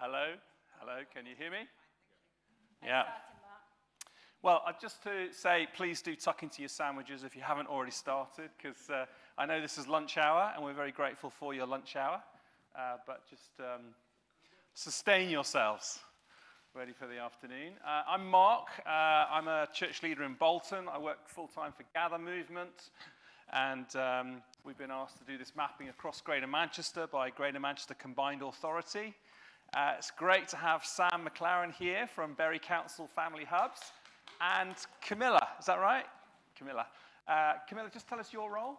Hello? Hello, can you hear me? Yeah. Well, just to say, please do tuck into your sandwiches if you haven't already started, because I know this is lunch hour, and we're very grateful for your lunch hour. But just sustain yourselves. Ready for the afternoon. I'm Mark. I'm a church leader in Bolton. I work full-time for Gather Movement. And we've been asked to do this mapping across Greater Manchester by Greater Manchester Combined Authority. It's great to have Sam McLaren here from Bury Council Family Hubs. And Camilla, is that right? Camilla. Camilla, just tell us your role.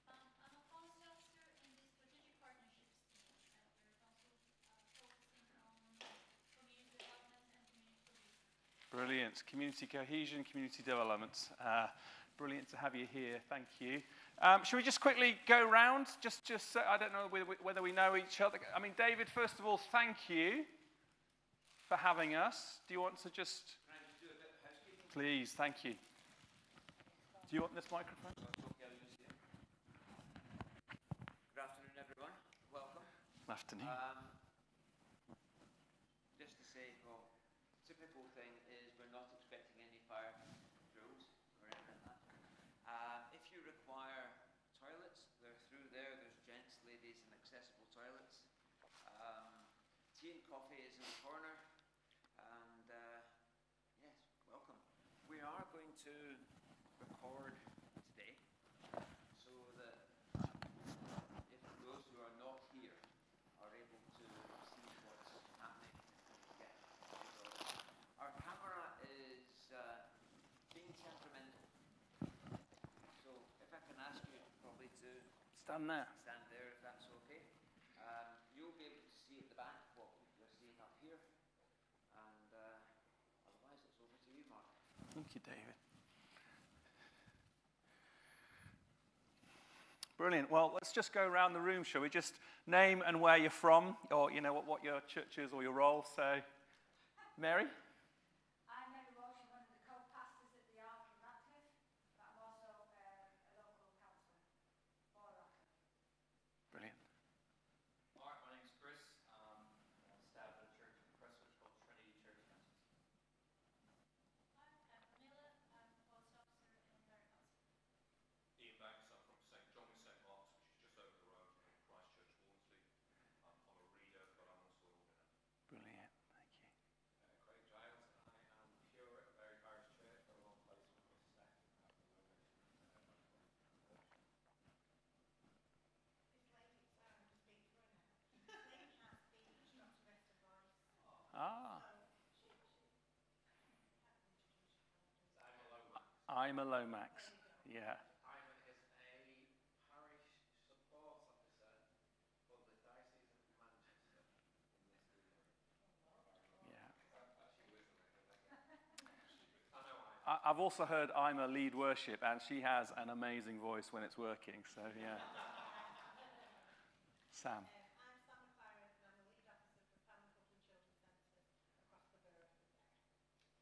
I'm a policy officer in the strategic partnerships team at Bury Council, focusing on community development and community cohesion. Brilliant. Community cohesion, community development. Brilliant to have you here. Thank you. Should we just quickly go round? Just I don't know whether we know each other. I mean, David, first of all, thank you for having us. Do you want to just... Can I just do a bit of housekeeping? Please, thank you. Do you want this microphone? Good afternoon, everyone. Welcome. Good afternoon. Just to say, well, typical thing is we're not expecting any fire drills or anything like that. If you require toilets, they're through there. There's gents, ladies, and accessible toilets. Tea and coffee is in the corner. And yes, welcome. We are going to record today so that if those who are not here are able to see what's happening, yeah. Our camera is being temperamental. So if I can ask you probably to Stand there. stand there if that's okay. You'll be able to see at the back what you're seeing up here. And otherwise it's over to you, Mark. Thank you, David. Brilliant. Well, let's just go around the room, shall we? Just name and where you're from, or you know what your church is or your role. So, Mary? I'm Mary Walsh. I'm one of the co-pastors at the Ark in Radcliffe, but I'm also a local councillor for Radcliffe. Brilliant. Mark, my name's Chris. I'm staff at a church in Prestwich called Trinity Church Council. I'm Camilla. I'm a policy officer in Bury Council. Ian Banks, I'm from St John with St Mark's, which is just over the road from Christchurch, Walmsley. I'm a reader, but I'm also an organizer. Brilliant. Thank you. Craig Giles, I am pure at Bury Parish Church, where one place with my staff at the moment. This lady, Sarah, to speak for her now. This lady has been instructor rest advice. Ah. So I'm a Lomax. Yeah. I'm is a parish support officer for the Diocese of Manchester in this region. Yeah. Actually, isn't it? I know I've also heard I'm a lead worship, and she has an amazing voice when it's working. So yeah. Sam. I'm Sam McLaren, and I'm the lead officer for Family Couple and Children's Centres across the borough.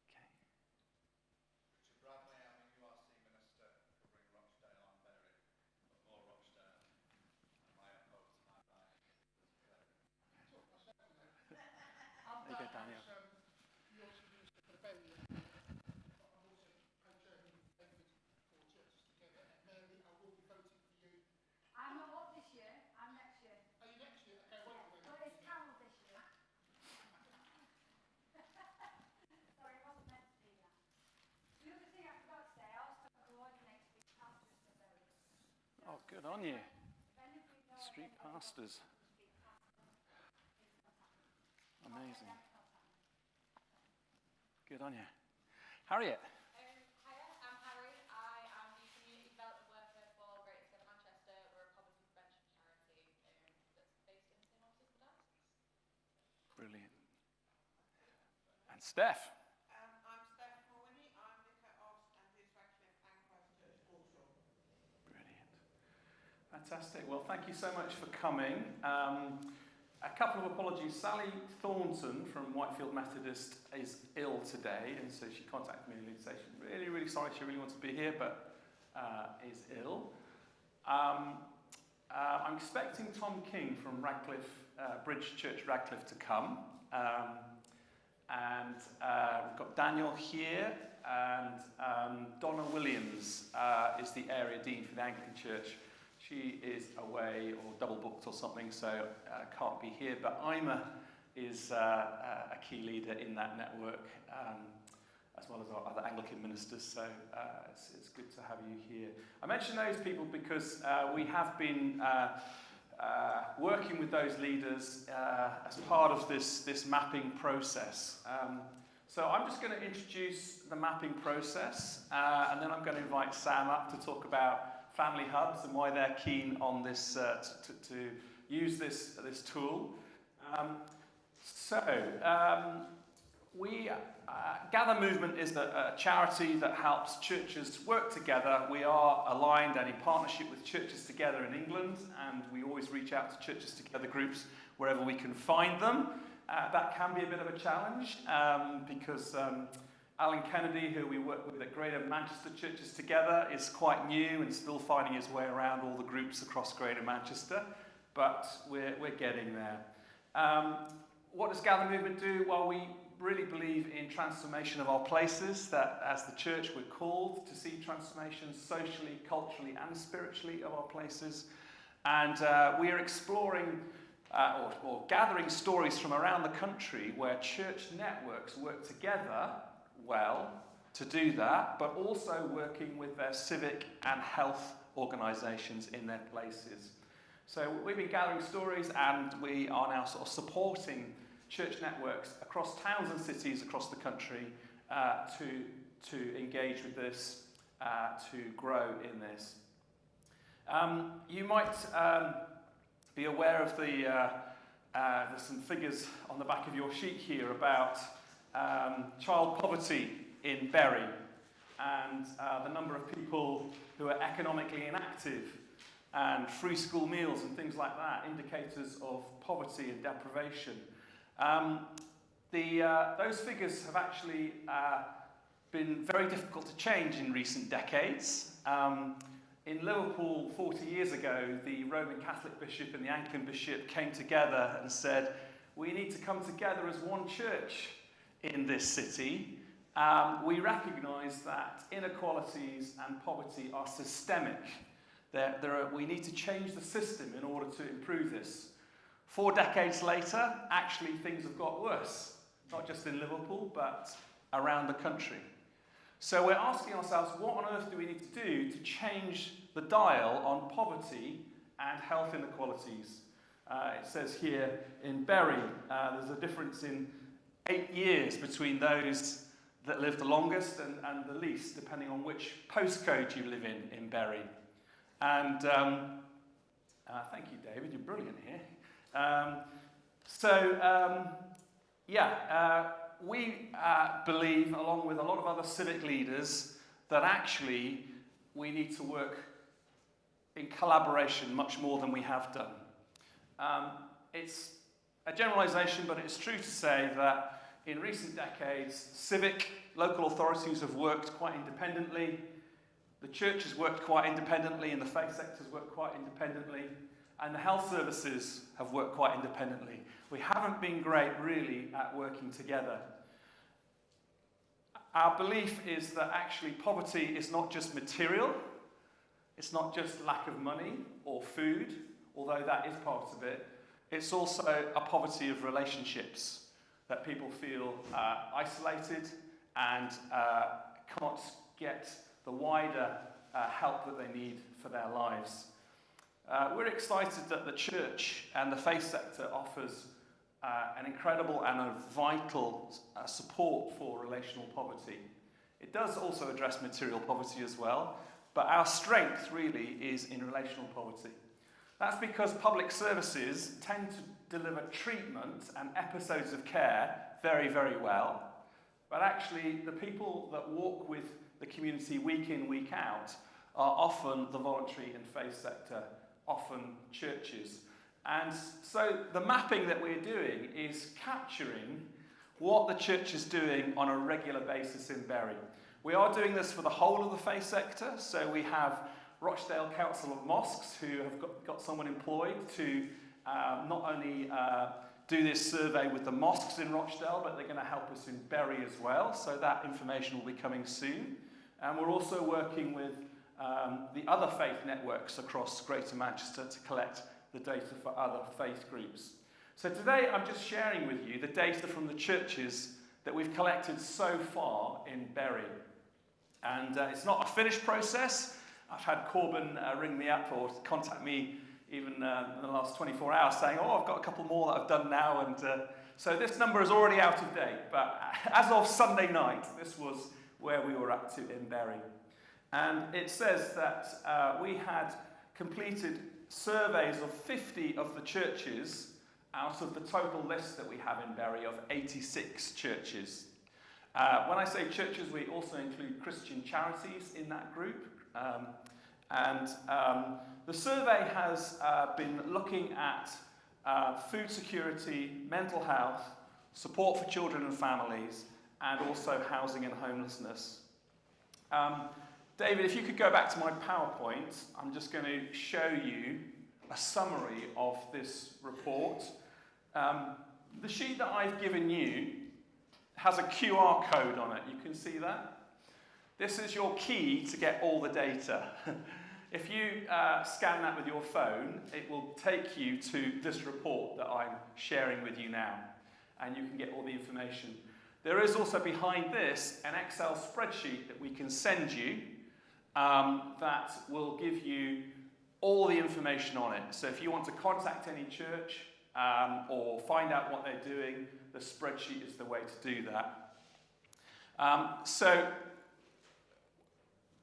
Okay. Richard Bradley, I'm a URC Minister covering Rochdale and Bury, but more Rochdale. And my opposed to my right is Claire. There you go, Daniel. You're Minister for Bury. I'm also co-chairman of Methodist four churches together. And Mary, I will be voting for you. I'm not up this year. I'm next year. Are you next year? Okay, well, But it's Carol this year. Sorry, it wasn't meant to be that. The other thing I forgot to say, I also coordinate street pastors for Bury. Oh, good on you. If anybody knows Street anybody who pastors. wants to be street pastor, please contact me. Amazing. Or contact me. Good on you. Harriet. Hiya, I'm Harry. I am the Community Development Worker for Greater Together Manchester. We're a poverty prevention charity that's based in St Martin's the Diocese. Brilliant. And Steph. I'm Steph Mulwiney. I'm Vicar of St Andrews Radcliffe and Christchurch also. Brilliant. Fantastic. Well, thank you so much for coming. A couple of apologies. Sally Thornton from Whitefield Methodist is ill today, and so she contacted me and said she's really, really sorry. She really wants to be here, but is ill. I'm expecting Tom King from Radcliffe, Bridge Church Radcliffe to come. And we've got Daniel here, and Donna Williams is the area dean for the Anglican Church. She is away or double booked or something, so can't be here. But Ima is a key leader in that network, as well as our other Anglican ministers. So it's good to have you here. I mention those people because we have been working with those leaders as part of this mapping process. So I'm just going to introduce the mapping process, and then I'm going to invite Sam up to talk about family hubs and why they're keen on this to use this tool. Gather Movement is a charity that helps churches work together. We are aligned and in partnership with Churches Together in England, and we always reach out to Churches Together groups wherever we can find them. That can be a bit of a challenge because Alan Kennedy, who we work with at Greater Manchester Churches Together, is quite new and still finding his way around all the groups across Greater Manchester, but we're getting there. What does Gather Movement do? Well, we really believe in transformation of our places, that as the church we're called to see transformation socially, culturally and spiritually of our places. And we are exploring or gathering stories from around the country where church networks work together well to do that, but also working with their civic and health organisations in their places. So we've been gathering stories, and we are now sort of supporting church networks across towns and cities across the country to engage with this, to grow in this. You might be aware of there's some figures on the back of your sheet here about child poverty in Bury, and the number of people who are economically inactive, and free school meals and things like that, indicators of poverty and deprivation. Those figures have actually been very difficult to change in recent decades. In Liverpool 40 years ago, the Roman Catholic bishop and the Anglican bishop came together and said, we need to come together as one church in this city. We recognise that inequalities and poverty are systemic. We need to change the system in order to improve this. 4 decades later, actually things have got worse, not just in Liverpool, but around the country. So we're asking ourselves, what on earth do we need to do to change the dial on poverty and health inequalities? It says here in Bury, there's a difference in 8 years between those that live the longest and the least, depending on which postcode you live in Bury. And thank you, David, you're brilliant here. We believe, along with a lot of other civic leaders, that actually we need to work in collaboration much more than we have done. It's a generalisation, but it's true to say that in recent decades, civic local authorities have worked quite independently, the church has worked quite independently, and the faith sector has worked quite independently, and the health services have worked quite independently. We haven't been great, really, at working together. Our belief is that actually poverty is not just material, it's not just lack of money or food, although that is part of it. It's also a poverty of relationships, that people feel isolated and can't get the wider help that they need for their lives. We're excited that the church and the faith sector offers an incredible and a vital support for relational poverty. It does also address material poverty as well, but our strength really is in relational poverty. That's because public services tend to deliver treatment and episodes of care very, very well, but actually the people that walk with the community week in, week out are often the voluntary and faith sector, often churches. And so the mapping that we're doing is capturing what the church is doing on a regular basis in Bury. We are doing this for the whole of the faith sector, so we have Rochdale Council of Mosques who have got someone employed to not only do this survey with the mosques in Rochdale, but they're going to help us in Bury as well. So that information will be coming soon. And we're also working with the other faith networks across Greater Manchester to collect the data for other faith groups. So today I'm just sharing with you the data from the churches that we've collected so far in Bury. And it's not a finished process. I've had Corbyn ring me up or contact me even in the last 24 hours saying, oh, I've got a couple more that I've done now. And so this number is already out of date. But as of Sunday night, this was where we were up to in Bury. And it says that we had completed surveys of 50 of the churches out of the total list that we have in Bury of 86 churches. When I say churches, we also include Christian charities in that group. The survey has been looking at food security, mental health, support for children and families, and also housing and homelessness. David, if you could go back to my PowerPoint, I'm just going to show you a summary of this report. The sheet that I've given you has a QR code on it. You can see that? This is your key to get all the data. If you scan that with your phone, it will take you to this report that I'm sharing with you now, and you can get all the information. There is also behind this an Excel spreadsheet that we can send you that will give you all the information on it. So if you want to contact any church or find out what they're doing, the spreadsheet is the way to do that. So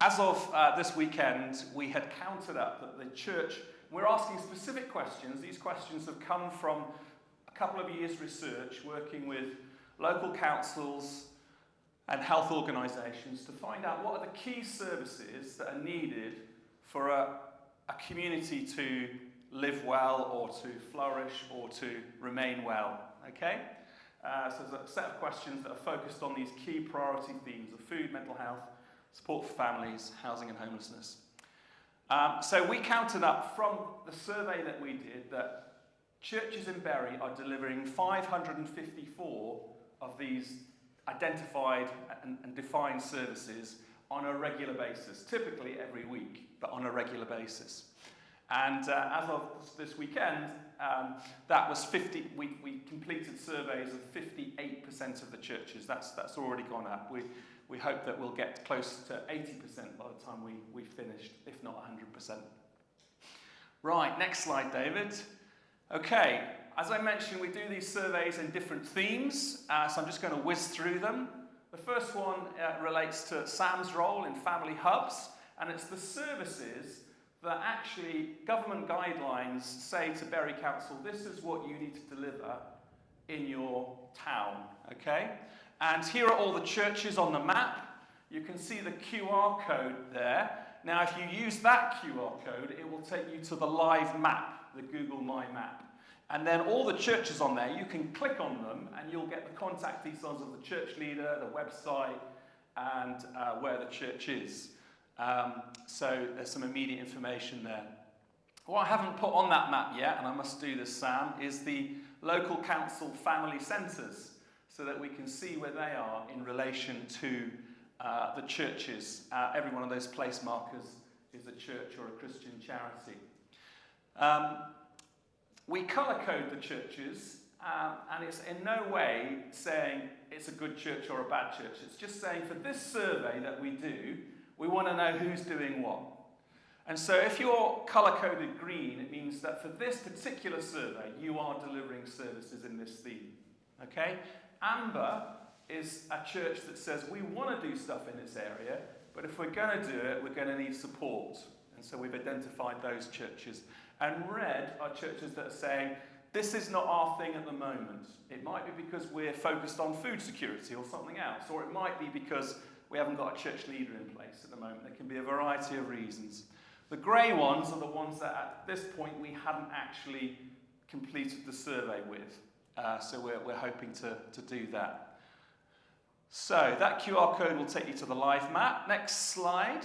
as of this weekend, we had counted up that the church, we're asking specific questions. These questions have come from a couple of years' research working with local councils and health organisations to find out what are the key services that are needed for a community to live well or to flourish or to remain well, okay? So there's a set of questions that are focused on these key priority themes of food, mental health, support for families, housing and homelessness. So we counted up from the survey that we did that churches in Bury are delivering 554 of these identified and defined services on a regular basis, typically every week, but on a regular basis. And as of this weekend, that was 50. We completed surveys of 58% of the churches. That's already gone up. We hope that we'll get close to 80% by the time we've finished, if not 100%. Right, next slide, David. Okay, as I mentioned, we do these surveys in different themes, so I'm just going to whiz through them. The first one relates to Sam's role in family hubs, and it's the services that actually government guidelines say to Bury Council, this is what you need to deliver in your town, okay? And here are all the churches on the map. You can see the QR code there. Now, if you use that QR code, it will take you to the live map, the Google My Map. And then all the churches on there, you can click on them and you'll get the contact details of the church leader, the website, and where the church is. So there's some immediate information there. What I haven't put on that map yet, and I must do this, Sam, is the local council family centres, so that we can see where they are in relation to the churches. Every one of those place markers is a church or a Christian charity. We colour code the churches, and it's in no way saying it's a good church or a bad church. It's just saying for this survey that we do, we want to know who's doing what. And so if you're colour-coded green, it means that for this particular survey, you are delivering services in this theme. Okay? Amber is a church that says we want to do stuff in this area, but if we're going to do it, we're going to need support. And so we've identified those churches. And red are churches that are saying, this is not our thing at the moment. It might be because we're focused on food security or something else, or it might be because we haven't got a church leader in place at the moment. There can be a variety of reasons. The grey ones are the ones that at this point we hadn't actually completed the survey with. So we're hoping to do that. So that QR code will take you to the live map. Next slide.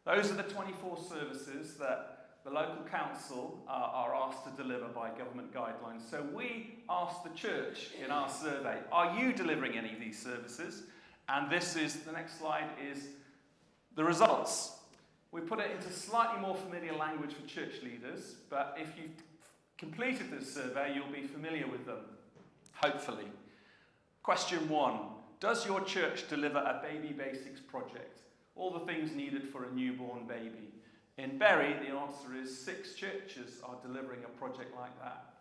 Those are the 24 services that the local council are asked to deliver by government guidelines. So we asked the church in our survey, are you delivering any of these services? And this is, the next slide is the results. We put it into slightly more familiar language for church leaders, but if you've completed this survey, you'll be familiar with them, hopefully. Question 1, does your church deliver a baby basics project? All the things needed for a newborn baby. In Bury, the answer is 6 churches are delivering a project like that.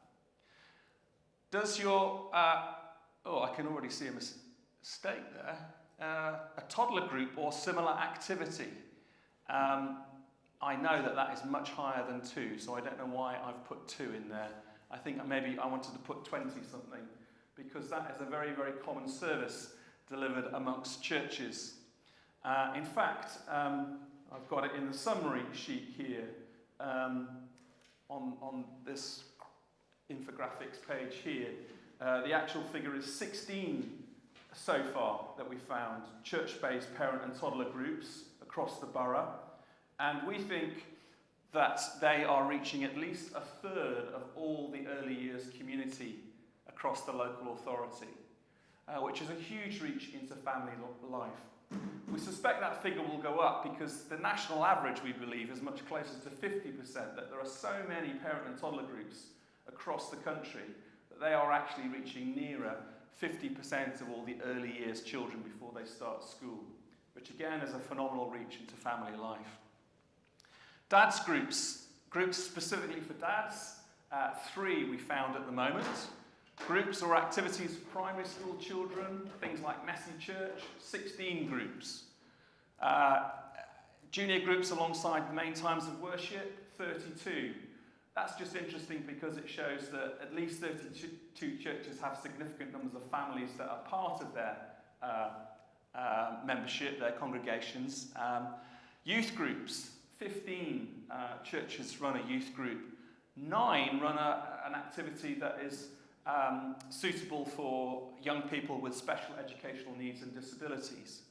Does your, I can already see a mistake there, a toddler group or similar activity? I know that is much higher than 2, so I don't know why I've put 2 in there. I think maybe I wanted to put 20 something, because that is a very, very common service delivered amongst churches. In fact, I've got it in the summary sheet here on this infographics page here. The actual figure is 16 so far that we found, church-based parent and toddler groups across the borough. And we think that they are reaching at least a third of all the early years community across the local authority, which is a huge reach into family life. We suspect that figure will go up because the national average, we believe, is much closer to 50%, that there are so many parent and toddler groups across the country that they are actually reaching nearer 50% of all the early years children before they start school, which again is a phenomenal reach into family life. Dads groups specifically for dads, 3 we found at the moment. Groups or activities for primary school children, things like Messy Church, 16 groups. Junior groups alongside the main times of worship, 32. That's just interesting because it shows that at least 32 churches have significant numbers of families that are part of their membership, their congregations. Youth groups, 15 churches run a youth group. 9 run an activity that is suitable for young people with special educational needs and disabilities.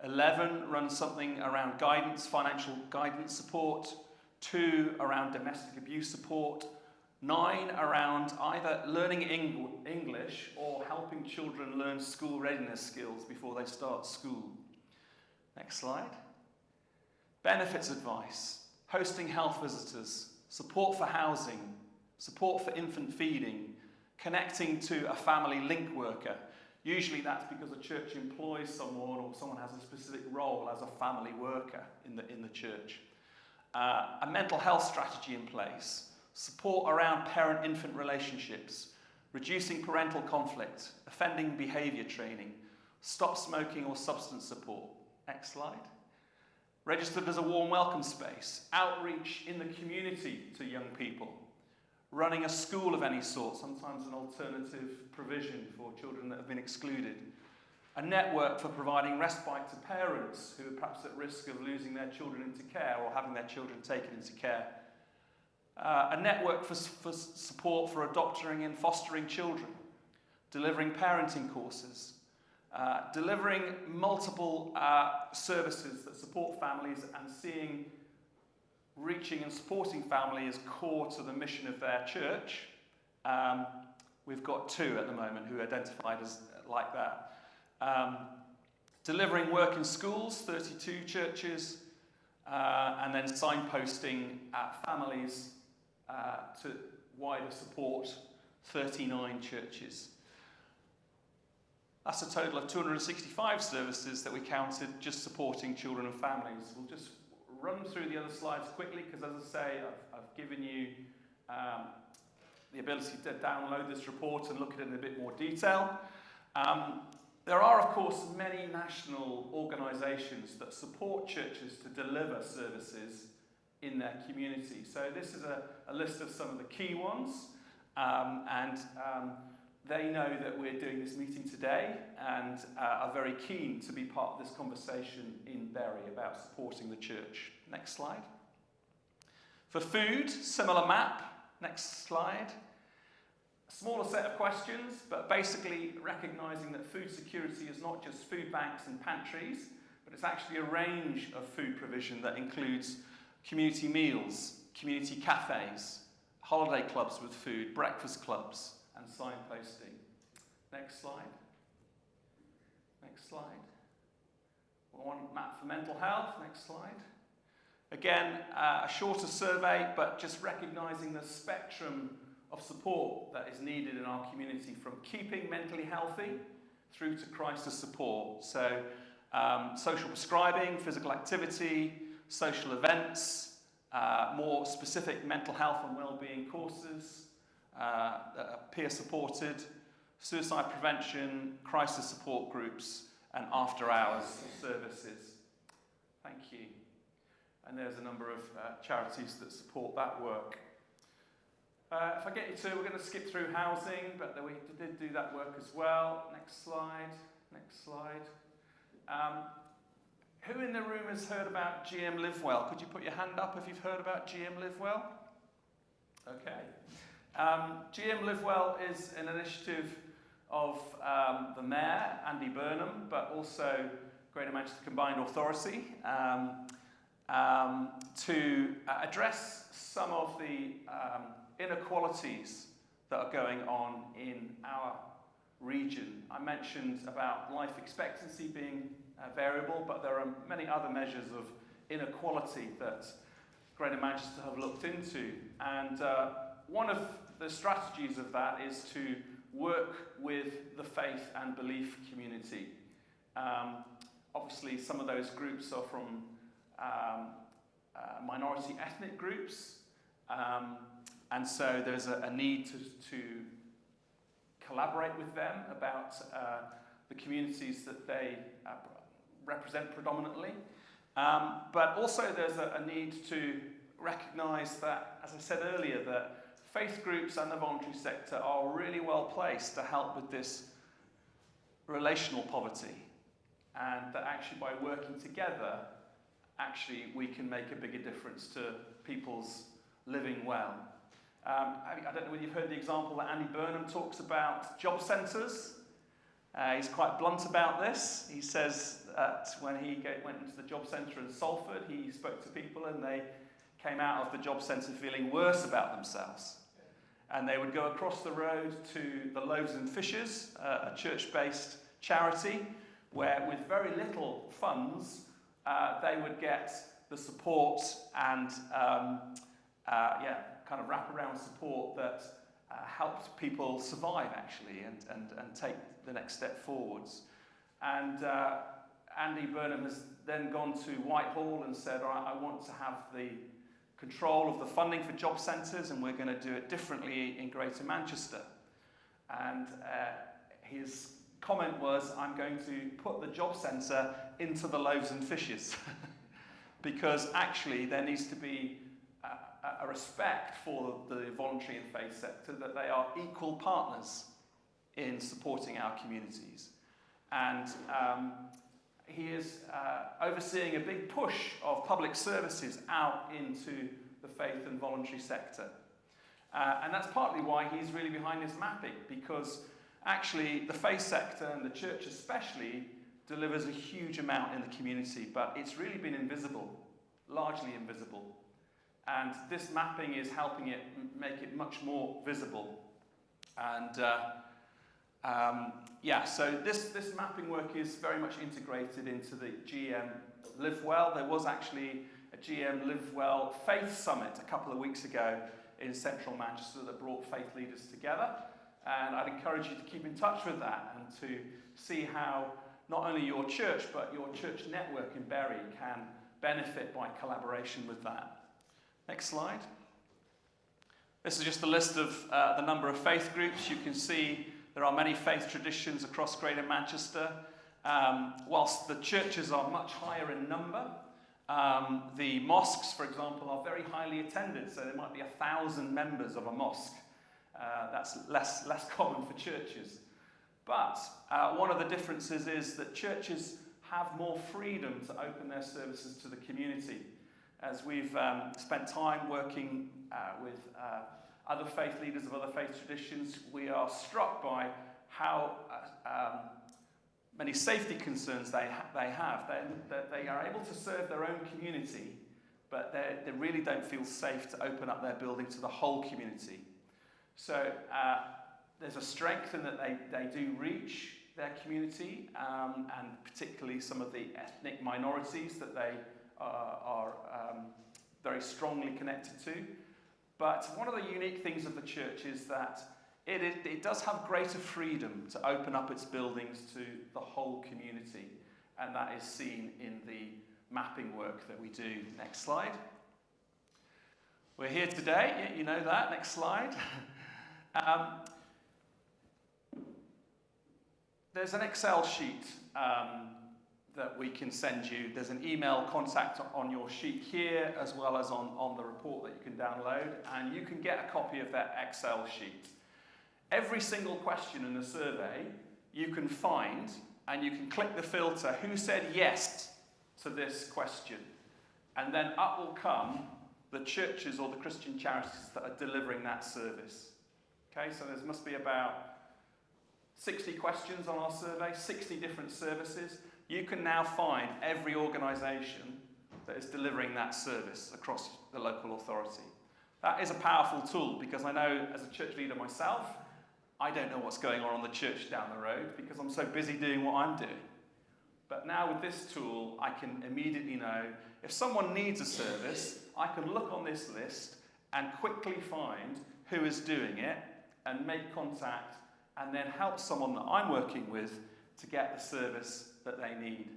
11 run something around guidance, financial guidance support. 2 around domestic abuse support. 9 around either learning English or helping children learn school readiness skills before they start school. Next slide. Benefits advice, hosting health visitors, support for housing, support for infant feeding, connecting to a family link worker. Usually that's because a church employs someone or someone has a specific role as a family worker in the church. A mental health strategy in place, support around parent-infant relationships, reducing parental conflict, offending behaviour training, stop smoking or substance support. Next slide. Registered as a warm welcome space, outreach in the community to young people, running a school of any sort, sometimes an alternative provision for children that have been excluded, a network for providing respite to parents who are perhaps at risk of losing their children into care or having their children taken into care, a network for support for adopting and fostering children, delivering parenting courses, delivering multiple services that support families and seeing reaching and supporting family as core to the mission of their church. We've got 2 at the moment who are identified as like that. Delivering work in schools, 32 churches, and then signposting families to wider support, 39 churches. That's a total of 265 services that we counted just supporting children and families. We'll just run through the other slides quickly because, as I say, I've given you the ability to download this report and look at it in a bit more detail. There are, of course, many national organisations that support churches to deliver services in their community. So this is a list of some of the key ones, and they know that we're doing this meeting today and are very keen to be part of this conversation in Bury about supporting the church. Next slide. For food, similar map. Next slide. A smaller set of questions, but basically recognising that food security is not just food banks and pantries, but it's actually a range of food provision that includes community meals, community cafes, holiday clubs with food, breakfast clubs, and signposting. Next slide. Next slide. One map for mental health. Next slide. Again, a shorter survey, but just recognising the spectrum of support that is needed in our community, from keeping mentally healthy through to crisis support. So social prescribing, physical activity, social events, more specific mental health and well-being courses, peer supported, suicide prevention, crisis support groups, and after-hours services. Thank you. And there's a number of charities that support that work. If I get you to, we're going to skip through housing, but we did do that work as well. Next slide. Next slide. Who in the room has heard about GM Live Well? Could you put your hand up if you've heard about GM Live Well? Okay. GM Live Well is an initiative of the Mayor, Andy Burnham, but also Greater Manchester Combined Authority, to address some of the inequalities that are going on in our region. I mentioned about life expectancy being variable, but there are many other measures of inequality that Greater Manchester have looked into. And one of the strategies of that is to work with the faith and belief community. Obviously, some of those groups are from minority ethnic groups, and so there's a need to collaborate with them about the communities that they represent predominantly. But also there's a need to recognise that, as I said earlier, that faith groups and the voluntary sector are really well placed to help with this relational poverty, and that actually by working together, actually we can make a bigger difference to people's living well. I don't know whether you've heard the example that Andy Burnham talks about job centres. He's quite blunt about this. He says that when he went into the job centre in Salford, he spoke to people and they came out of the job centre feeling worse about themselves. And they would go across the road to the Loaves and Fishes, a church-based charity, where with very little funds, they would get the support and kind of wraparound support that helped people survive, actually, and take the next step forwards. And Andy Burnham has then gone to Whitehall and said, all right, I want to have the control of the funding for job centres, and we're going to do it differently in Greater Manchester. And his comment was, I'm going to put the job centre into the Loaves and Fishes, because actually there needs to be a respect for the voluntary and faith sector, that they are equal partners in supporting our communities. And he is overseeing a big push of public services out into the faith and voluntary sector. And that's partly why he's really behind this mapping, because actually the faith sector, and the church especially, delivers a huge amount in the community, but it's really been invisible, largely invisible. And this mapping is helping it make it much more visible. And so this mapping work is very much integrated into the GM Live Well. There was actually a GM Live Well Faith Summit a couple of weeks ago in central Manchester that brought faith leaders together. And I'd encourage you to keep in touch with that and to see how not only your church, but your church network in Bury can benefit by collaboration with that. Next slide. This is just a list of the number of faith groups. You can see there are many faith traditions across Greater Manchester. Whilst the churches are much higher in number, the mosques, for example, are very highly attended. So there might be 1,000 members of a mosque. That's less common for churches. But one of the differences is that churches have more freedom to open their services to the community. As we've spent time working with other faith leaders of other faith traditions, we are struck by how many safety concerns they have. They are able to serve their own community, but they really don't feel safe to open up their building to the whole community. So there's a strength in that they do reach their community, and particularly some of the ethnic minorities that they are very strongly connected to. But one of the unique things of the church is that it does have greater freedom to open up its buildings to the whole community, and that is seen in the mapping work that we do. Next slide. We're here today, you know that. Next slide. There's an Excel sheet that we can send you. There's an email contact on your sheet here, as well as on the report that you can download, and you can get a copy of that Excel sheet. Every single question in the survey you can find, and you can click the filter, who said yes to this question, and then up will come the churches or the Christian charities that are delivering that service. Okay, so there must be about 60 questions on our survey, 60 different services. You can now find every organisation that is delivering that service across the local authority. That is a powerful tool, because I know as a church leader myself, I don't know what's going on the church down the road because I'm so busy doing what I'm doing. But now with this tool, I can immediately know if someone needs a service, I can look on this list and quickly find who is doing it and make contact and then help someone that I'm working with to get the service that they need.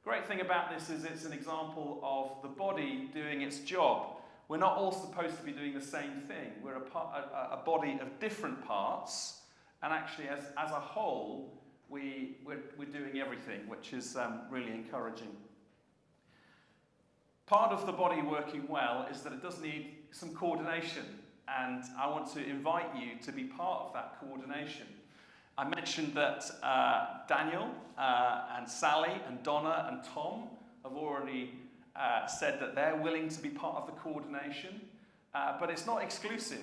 Great thing about this is it's an example of the body doing its job. We're not all supposed to be doing the same thing. We're a body of different parts, and actually as a whole, we're doing everything, which is really encouraging. Part of the body working well is that it does need some coordination, and I want to invite you to be part of that coordination. I mentioned that Daniel and Sally and Donna and Tom have already said that they're willing to be part of the coordination, but it's not exclusive.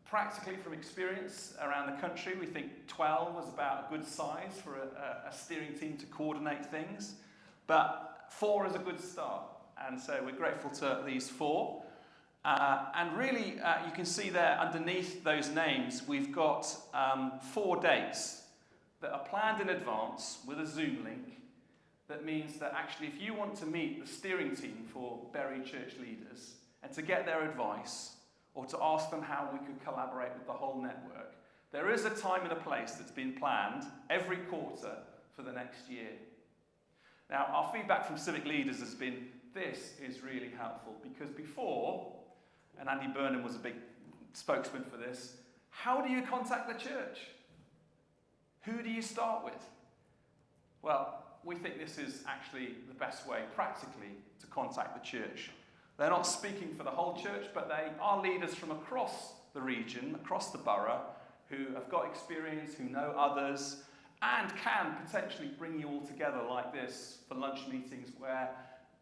Practically from experience around the country, we think 12 was about a good size for a steering team to coordinate things, but 4 is a good start, and so we're grateful to these 4. And really, you can see there underneath those names, we've got 4 dates that are planned in advance with a Zoom link. That means that actually if you want to meet the steering team for Bury Church leaders and to get their advice or to ask them how we could collaborate with the whole network, there is a time and a place that's been planned every quarter for the next year. Now, our feedback from civic leaders has been, this is really helpful, because before, and Andy Burnham was a big spokesman for this, how do you contact the church? Who do you start with? Well, we think this is actually the best way, practically, to contact the church. They're not speaking for the whole church, but they are leaders from across the region, across the borough, who have got experience, who know others, and can potentially bring you all together like this for lunch meetings where,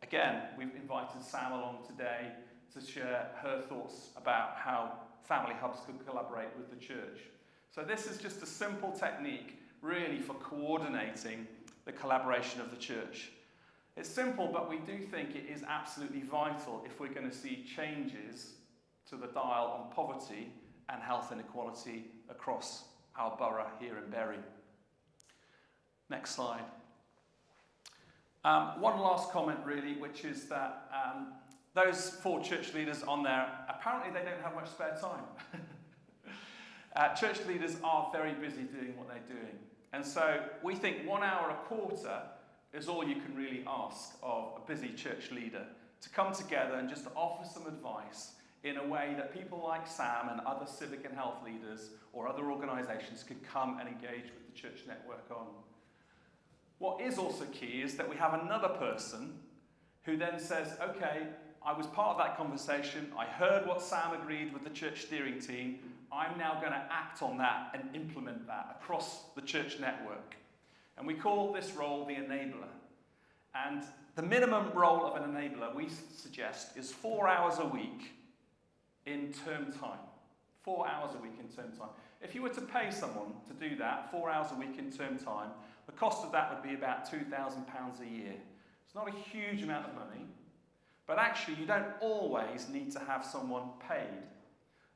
again, we've invited Sam along today to share her thoughts about how family hubs could collaborate with the church. So this is just a simple technique, really, for coordinating the collaboration of the church. It's simple, but we do think it is absolutely vital if we're going to see changes to the dial on poverty and health inequality across our borough here in Bury. Next slide. One last comment, really, which is that those 4 church leaders on there, apparently they don't have much spare time. Church leaders are very busy doing what they're doing. And so we think 1 hour a quarter is all you can really ask of a busy church leader, to come together and just offer some advice in a way that people like Sam and other civic and health leaders or other organisations can come and engage with the church network on. What is also key is that we have another person who then says, okay, I was part of that conversation, I heard what Sam agreed with the church steering team, I'm now going to act on that and implement that across the church network. And we call this role the enabler. And the minimum role of an enabler, we suggest, is 4 hours a week in term time. 4 hours a week in term time. If you were to pay someone to do that, 4 hours a week in term time, the cost of that would be about £2,000 a year. It's not a huge amount of money, But actually, you don't always need to have someone paid.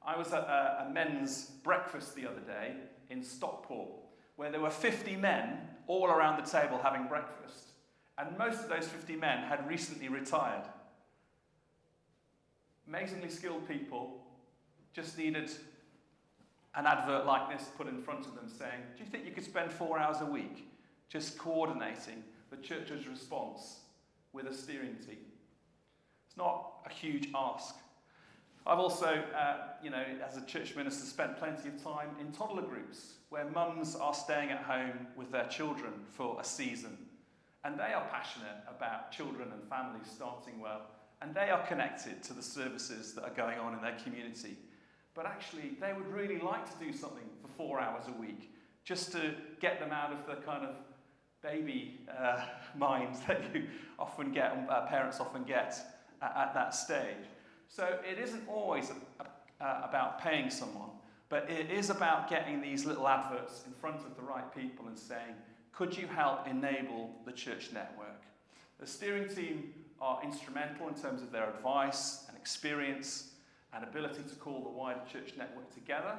I was at a men's breakfast the other day in Stockport, where there were 50 men all around the table having breakfast. And most of those 50 men had recently retired. Amazingly skilled people just needed an advert like this put in front of them saying, do you think you could spend 4 hours a week just coordinating the church's response with a steering team? It's not a huge ask. I've also, as a church minister, spent plenty of time in toddler groups where mums are staying at home with their children for a season. And they are passionate about children and families starting well. And they are connected to the services that are going on in their community. But actually, they would really like to do something for 4 hours a week, just to get them out of the kind of baby mind that you often get, parents often get at that stage. So it isn't always about paying someone, but it is about getting these little adverts in front of the right people and saying, could you help enable the church network? The steering team are instrumental in terms of their advice and experience and ability to call the wider church network together,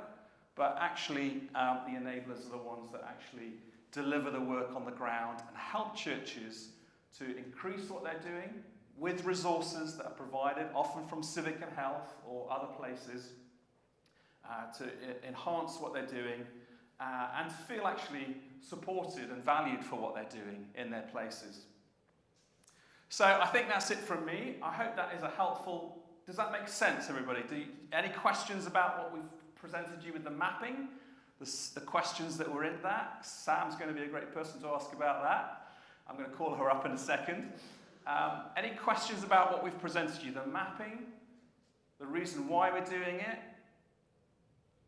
but actually the enablers are the ones that actually deliver the work on the ground and help churches to increase what they're doing with resources that are provided, often from civic and health or other places, to enhance what they're doing and to feel actually supported and valued for what they're doing in their places. So I think that's it from me. I hope that is a helpful... Does that make sense, everybody? Any questions about what we've presented you with the mapping? The questions that were in that? Sam's going to be a great person to ask about that. I'm going to call her up in a second. Any questions about what we've presented you? The mapping, the reason why we're doing it,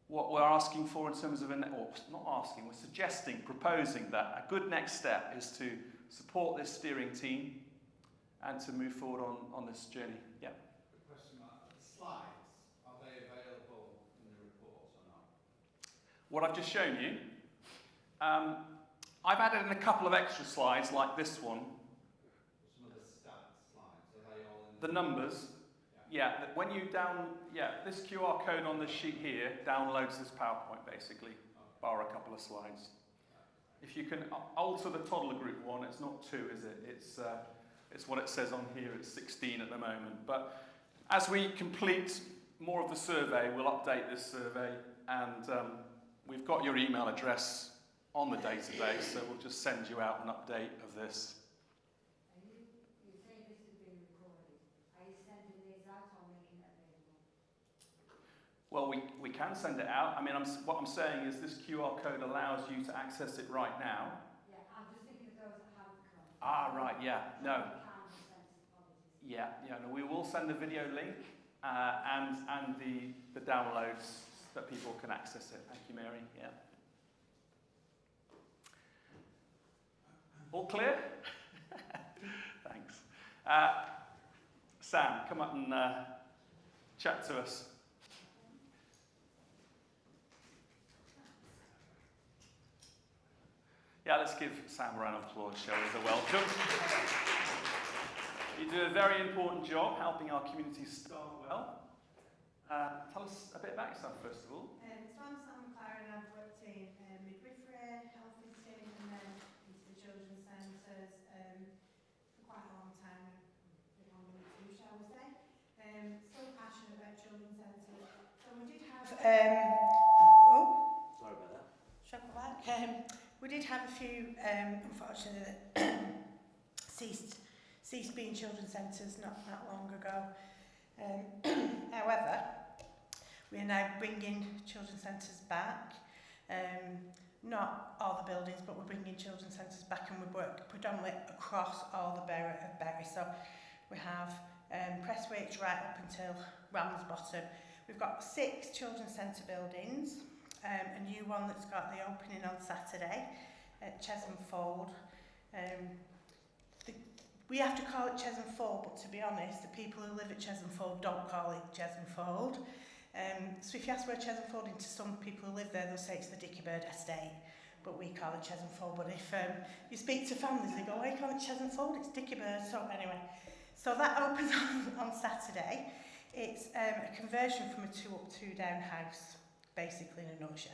what we're asking for in terms of, or not asking, we're suggesting, proposing that a good next step is to support this steering team and to move forward on this journey. Yeah. Good question, Mark. The slides, are they available in the report or not? What I've just shown you, I've added in a couple of extra slides like this one. Some of the stats slides, are they all in The numbers. Yeah, when you this QR code on this sheet here downloads this PowerPoint basically, bar a couple of slides. If you can alter the toddler group one, it's not 2, is it? It's what it says on here, it's 16 at the moment. But as we complete more of the survey, we'll update this survey, and we've got your email address on the database, so we'll just send you out an update of this. You say this is being recorded. Are you sending these out or making it available? Well, we can send it out. I mean, what I'm saying is this QR code allows you to access it right now. Yeah, I'm just thinking of those that haven't come. Ah, right, yeah, no. Yeah. No, we will send the video link and the downloads so that people can access it. Thank you, Mary. Yeah. All clear? Thanks. Sam, come up and chat to us. Yeah, let's give Sam a round of applause, shall we, as a welcome. You do a very important job helping our community start well. Tell us a bit about yourself, first of all. So I'm Sam McLaren, and I've worked in midwifery, health visiting, and then into the children's centres for quite a long time, a bit longer than 2, shall we say. So passionate about children's centres. So we did have... Sorry about that. Chocolate. We did have a few, unfortunately, that ceased being children's centres not that long ago. However, we are now bringing children's centres back. Not all the buildings, but we're bringing children's centres back, and we work predominantly across all the borough of Bury. So we have Prestwich right up until Ramsbottom. We've got 6 children's centre buildings. A new one that's got the opening on Saturday at Chesham Fold. We have to call it Chesham Fold, but to be honest, the people who live at Chesham Fold don't call it Chesham Fold. So if you ask where Chesham Fold is to some people who live there, they'll say it's the Dickiebird estate, but we call it Chesham Fold. But if you speak to families, they go, why you call it Chesham Fold? It's Dickiebird. So anyway, So that opens on Saturday. It's a conversion from a 2-up, 2-down house, basically in a nutshell.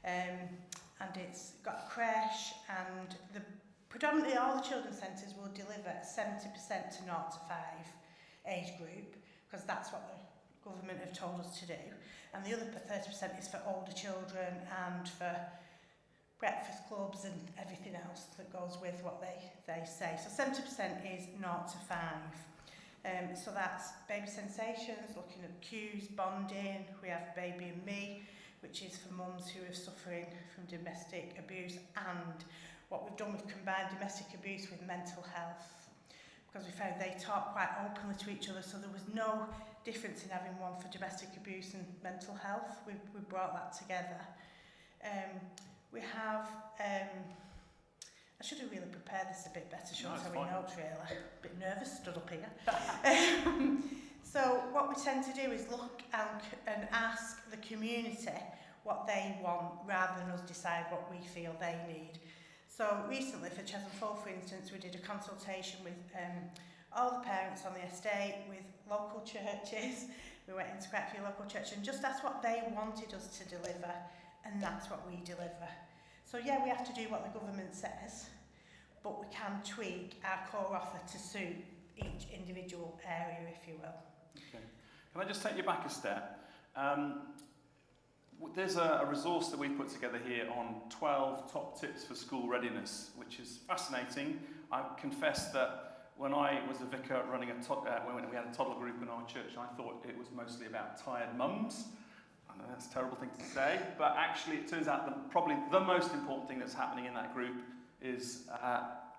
And it's got a creche, and predominantly all the children's centres will deliver 70% to 0 to 5 age group, because that's what the government have told us to do. And the other 30% is for older children and for breakfast clubs and everything else that goes with what they say. So 70% is 0 to 5. So that's baby sensations, looking at cues, bonding. We have Baby and Me, which is for mums who are suffering from domestic abuse, and what we've done, we've combined domestic abuse with mental health, because we found they talk quite openly to each other, so there was no difference in having one for domestic abuse and mental health. We brought that together. We have, I should have really prepared this a bit better, shouldn't I? With notes, really. A bit nervous, stood up here. So what we tend to do is look and ask the community what they want, rather than us decide what we feel they need. So recently for Chesham Fall, for instance, we did a consultation with all the parents on the estate, with local churches. We went into quite a few local churches and just asked what they wanted us to deliver, and that's what we deliver. So yeah, we have to do what the government says, but we can tweak our core offer to suit each individual area, if you will. Okay. Can I just take you back a step? There's a resource that we put together here on 12 top tips for school readiness, which is fascinating. I confess that when I was a vicar running when we had a toddler group in our church, I thought it was mostly about tired mums. I know that's a terrible thing to say, but actually it turns out that probably the most important thing that's happening in that group is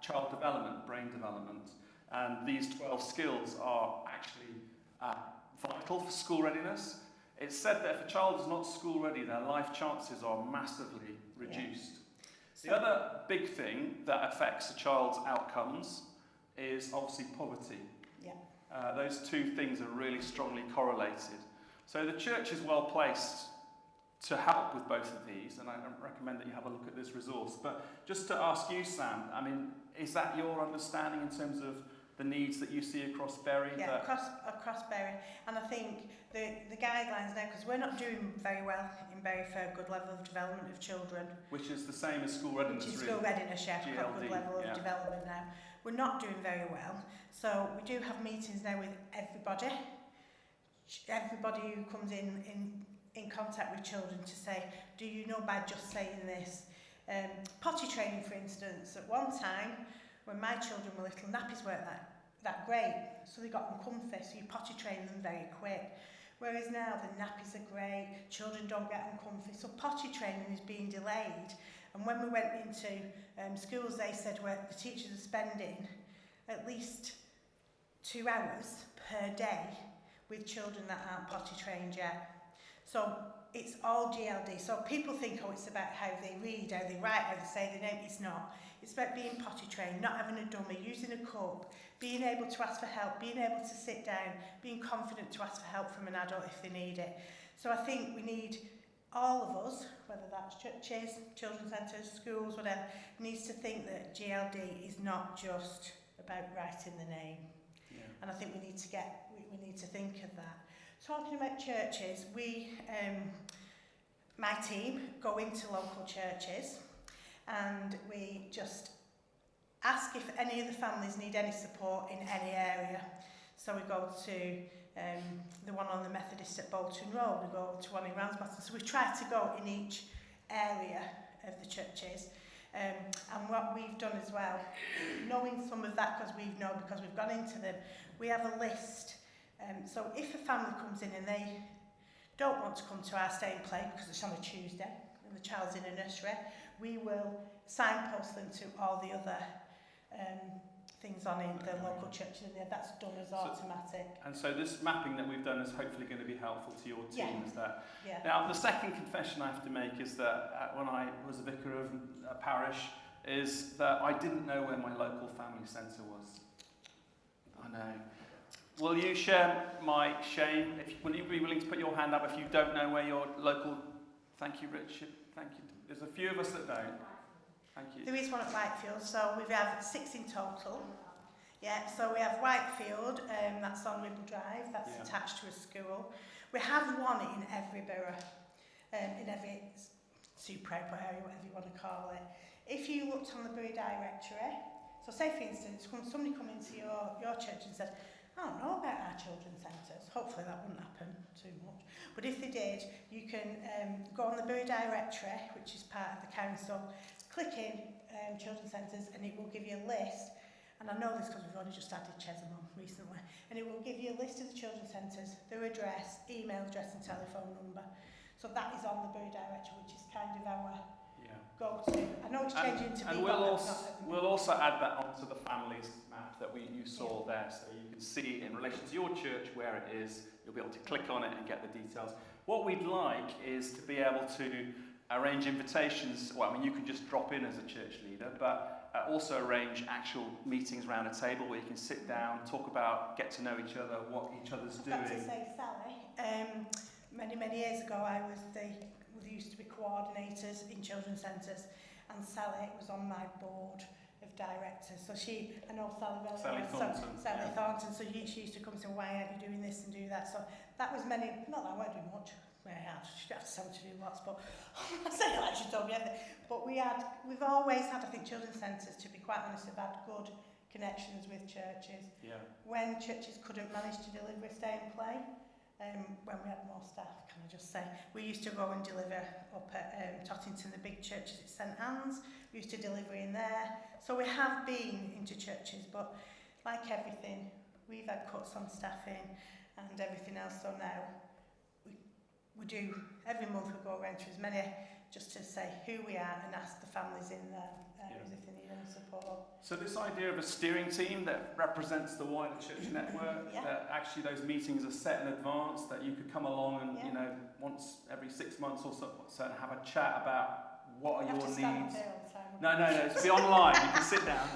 child development, brain development. And these 12 skills are actually vital for school readiness. It's said that if a child is not school ready, their life chances are massively reduced. Yeah. The other big thing that affects a child's outcomes is obviously poverty. Yeah. Those two things are really strongly correlated. So the church is well placed to help with both of these, and I recommend that you have a look at this resource. But just to ask you, Sam, I mean, is that your understanding in terms of the needs that you see across Bury? Yeah, across Bury. And I think the guidelines now, because we're not doing very well in Bury for a good level of development of children. Which is the same as school readiness, Which is really. school readiness, yeah, got a good level of development now. We're not doing very well. So we do have meetings now with everybody who comes in contact with children, to say, do you know by just saying this? Potty training, for instance. At one time, when my children were little, nappies weren't that great, so they got them comfy, so you potty train them very quick. Whereas now the nappies are great, children don't get them comfy, so potty training is being delayed. And when we went into schools, they said where the teachers are spending at least 2 hours per day with children that aren't potty trained yet. So it's all GLD. So people think, oh, it's about how they read, how they write, how they say their name. It's not. It's about being potty trained, not having a dummy, using a cup, being able to ask for help, being able to sit down, being confident to ask for help from an adult if they need it. So I think we need all of us, whether that's churches, children's centres, schools, whatever, needs to think that GLD is not just about writing the name. Yeah. And I think we need to think of that. Talking about churches, my team go into local churches and we just ask if any of the families need any support in any area. So we go to the one on the Methodist at Bolton Road, we go to one in Ramsbottom. So we try to go in each area of the churches. And what we've done as well, knowing some of that because we've gone into them, we have a list. So if a family comes in and they don't want to come to our stay and play because it's on a Tuesday and the child's in a nursery, we will signpost them to all the other things on in the local churches. That's done as automatic. And so this mapping that we've done is hopefully going to be helpful to your team. Yeah. Now, the second confession I have to make is that when I was a vicar of a parish, is that I didn't know where my local family centre was. I know. Will you share my shame? Will you be willing to put your hand up if you don't know where your local... Thank you, Richard. Thank you. There's a few of us that don't. Thank you. There is one at Whitefield, so we have 6 in total. Yeah, so we have Whitefield, that's on Ribble Drive, that's Yeah. attached to a school. We have one in every borough, in every super area, whatever you want to call it. If you looked on the borough directory, so say for instance, somebody come into your church and said, I don't know about our children's centres. Hopefully that wouldn't happen too much. But if they did, you can go on the borough directory, which is part of the council, click in children's centres and it will give you a list. And I know this because we've only just added Chesham on recently. And it will give you a list of the children's centres, their address, email address and telephone number. So that is on the borough directory, which is kind of our go-to. I know it's changing to be, and but we'll also add that onto the families map that you saw there, so you can see in relation to your church where it is. You'll be able to click on it and get the details. What we'd like is to be able to arrange invitations. Well, I mean, you can just drop in as a church leader, but also arrange actual meetings around a table where you can sit down, talk about, get to know each other, what each other's doing. I've got to say, Sally, many years ago, we used to be coordinators in children's centres, and Sally was on my board of directors. So I know Sally Thornton. Sally Thornton. So she used to come and say, why aren't you doing this and do that? So that was not that I weren't doing much. She'd have to tell me to do lots, but I say it like she told me everything. But we've always had, I think, children's centres, to be quite honest, have had good connections with churches. Yeah. When churches couldn't manage to deliver a stay and play, when we had more staff, can I just say, we used to go and deliver up at Tottington, the big churches at St Anne's. We used to deliver in there. So we have been into churches, but like everything, we've had cuts on staffing and everything else. So now we do, every month we go around to as many, just to say who we are and ask the families in there if they need any support. So this idea of a steering team that represents the wider church network, that actually those meetings are set in advance, that you could come along and, you know, once every 6 months or so and have a chat about what are your needs. No, it's be online, you can sit down.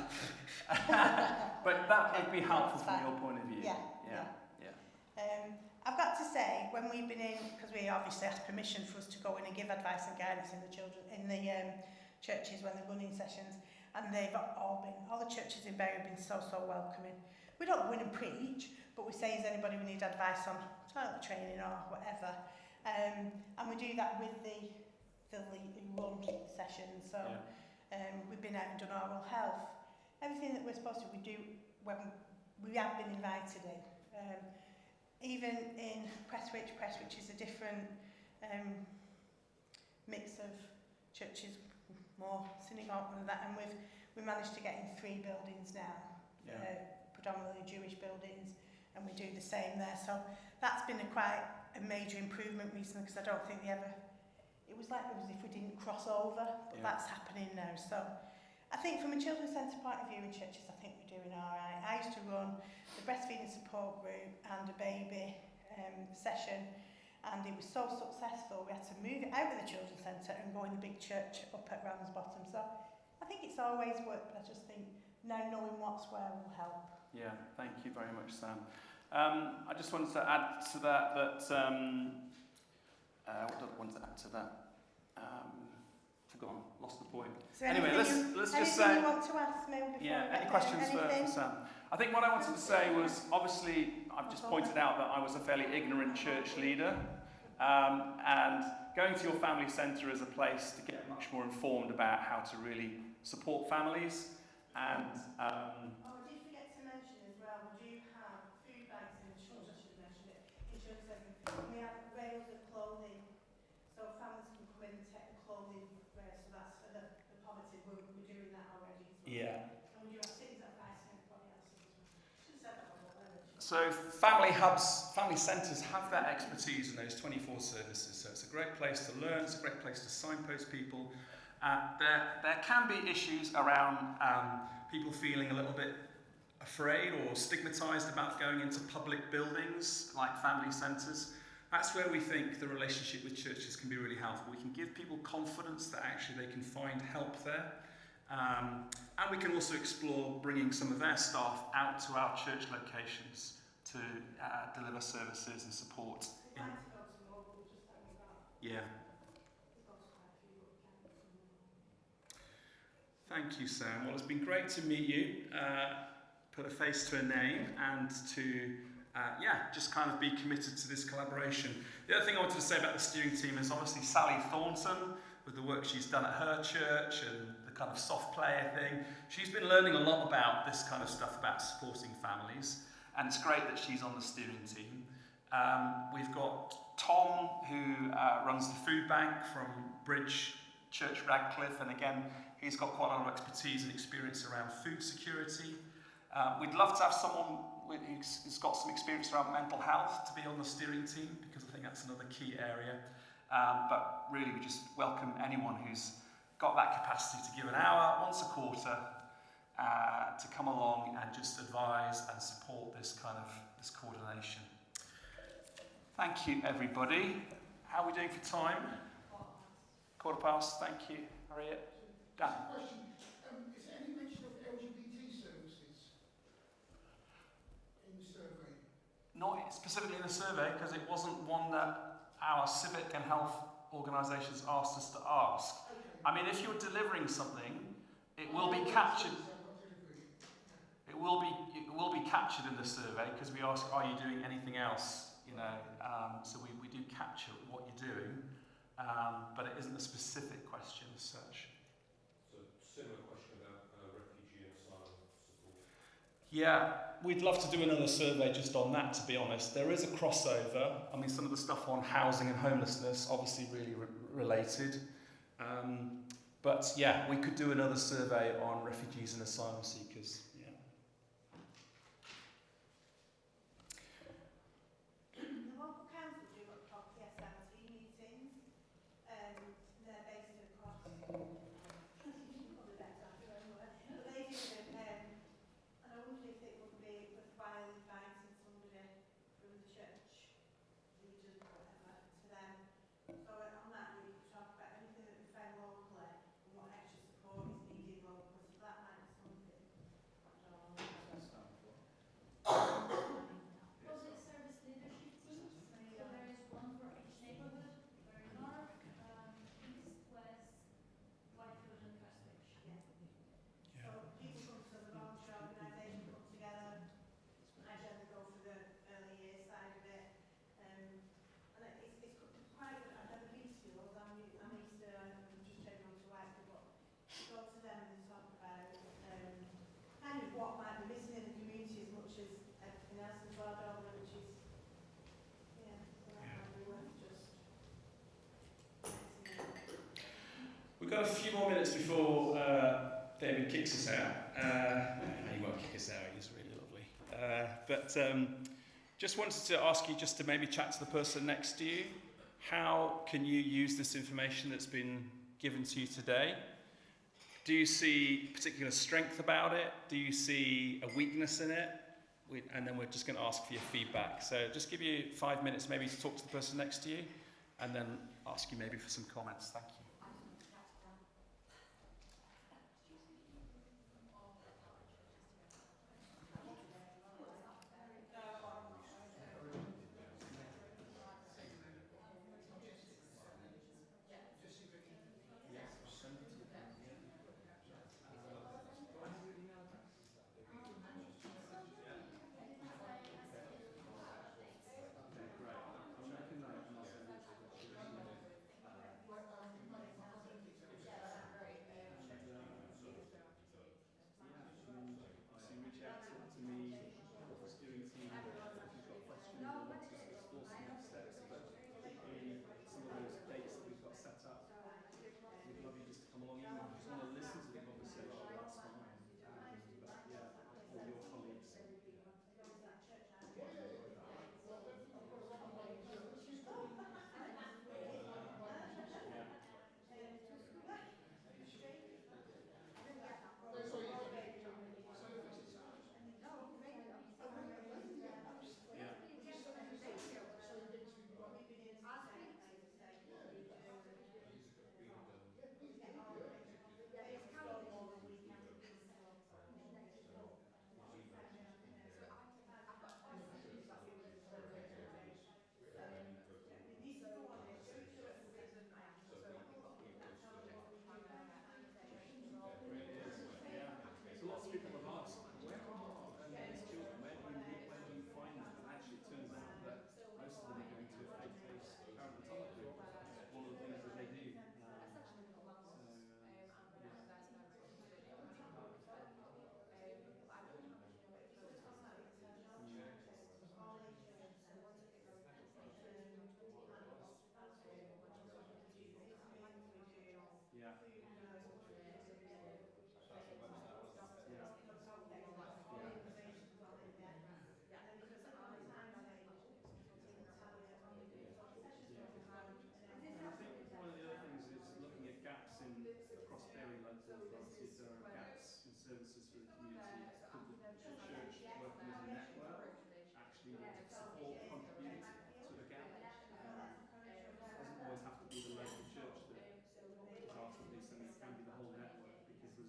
But that would be helpful from your point of view. Yeah. I've got to say, when we've been in, because we obviously asked permission for us to go in and give advice and guidance in the churches when they're running sessions, and they've all the churches in Bury have been so welcoming. We don't go in and preach, but we say, is anybody who needs advice on toilet training or whatever? And we do that with the who run sessions. So we've been out and done oral health. Everything that we're supposed to, we do when we have been invited in. Even in Prestwich is a different mix of churches, more synagogue and that, and we managed to get in 3 buildings now, predominantly Jewish buildings, and we do the same there. So that's been quite a major improvement recently, because I don't think it was like as if we didn't cross over, but that's happening now. So I think from a children's centre point of view in churches, I think we're doing all right. I used to run the breastfeeding support group and a baby session, and it was so successful we had to move it out of the children's centre and go in the big church up at Ramsbottom. So I think it's always worked, but I just think now knowing what's where will help. Yeah, thank you very much, Sam. I just wanted to add to that what do I want to add to that? Forgotten, lost the point. Anyway, let's just say. You want to ask me before any questions for Sam? I think what I wanted to say was, obviously, I've just pointed out that I was a fairly ignorant church leader, and going to your family centre is a place to get much more informed about how to really support families. And I did forget to mention as well, we do have food bags in the church. I should have mentioned it. In church setting, we have rails of clothing, so families can come in and take the clothing rails. So that's for the poverty. We're doing that already. So. Yeah. And we do have things like advice and everybody else as well. Should have said that one earlier. So family hubs, family centres have that expertise in those 24 services. So it's a great place to learn. It's a great place to signpost people. There can be issues around people feeling a little bit afraid or stigmatised about going into public buildings like family centres. That's where we think the relationship with churches can be really helpful. We can give people confidence that actually they can find help there. And we can also explore bringing some of their staff out to our church locations to deliver services and support. Yeah. Thank you, Sam. Well, it's been great to meet you. put a face to a name and to, just kind of be committed to this collaboration. The other thing I wanted to say about the steering team is obviously Sally Thornton, with the work she's done at her church and the kind of soft player thing. She's been learning a lot about this kind of stuff, about supporting families, and it's great that she's on the steering team. We've got Tom, who runs the food bank from Bridge Church Radcliffe, and again, he's got quite a lot of expertise and experience around food security. We'd love to have someone who's got some experience around mental health to be on the steering team, because I think that's another key area. But really, we just welcome anyone who's got that capacity to give an hour once a quarter to come along and just advise and support this coordination. Thank you, everybody. How are we doing for time? 15:15. Thank you, Harriet. Dan. Question. Is there any mention of LGBT services in the survey? Not specifically in the survey, because it wasn't one that our civic and health organisations asked us to ask. Okay. I mean, if you're delivering something, it will be captured. It will be captured in the survey, because we ask, are you doing anything else? So we do capture what you're doing, but it isn't a specific question as such. So similar question about refugee and asylum support. Yeah, we'd love to do another survey just on that, to be honest. There is a crossover. I mean, some of the stuff on housing and homelessness, obviously really related. But yeah, we could do another survey on refugees and asylum seekers. Yeah. The local council do what they call PSLT meetings. They're based across, probably better, I don't know, but they do them. And I wondered if it would be worthwhile inviting somebody from the church leaders or whatever to them. So on that we could talk about anything that we found locally and what extra support is needed locally. So that might be something. Public service leadership teams, so there is one for each neighbourhood, very north, east, west, Whitefield and Prestwich. Yeah. So people come to the voluntary organisation, come together. I generally go for the early years side of it. And it's quite good. I've never been to yours. I'm used to just everyone to Whitefield, but go to them and talk about kind of what might be missing in the community as much as everything else as well, don't we, which is, yeah, so that might be worth just mentioning. We've got a few more minutes before David kicks us out. He won't kick us out, he's really lovely. But just wanted to ask you just to maybe chat to the person next to you. How can you use this information that's been given to you today? Do you see particular strength about it? Do you see a weakness in it? And then we're just going to ask for your feedback. So just give you 5 minutes maybe to talk to the person next to you, and then ask you maybe for some comments. Thank you.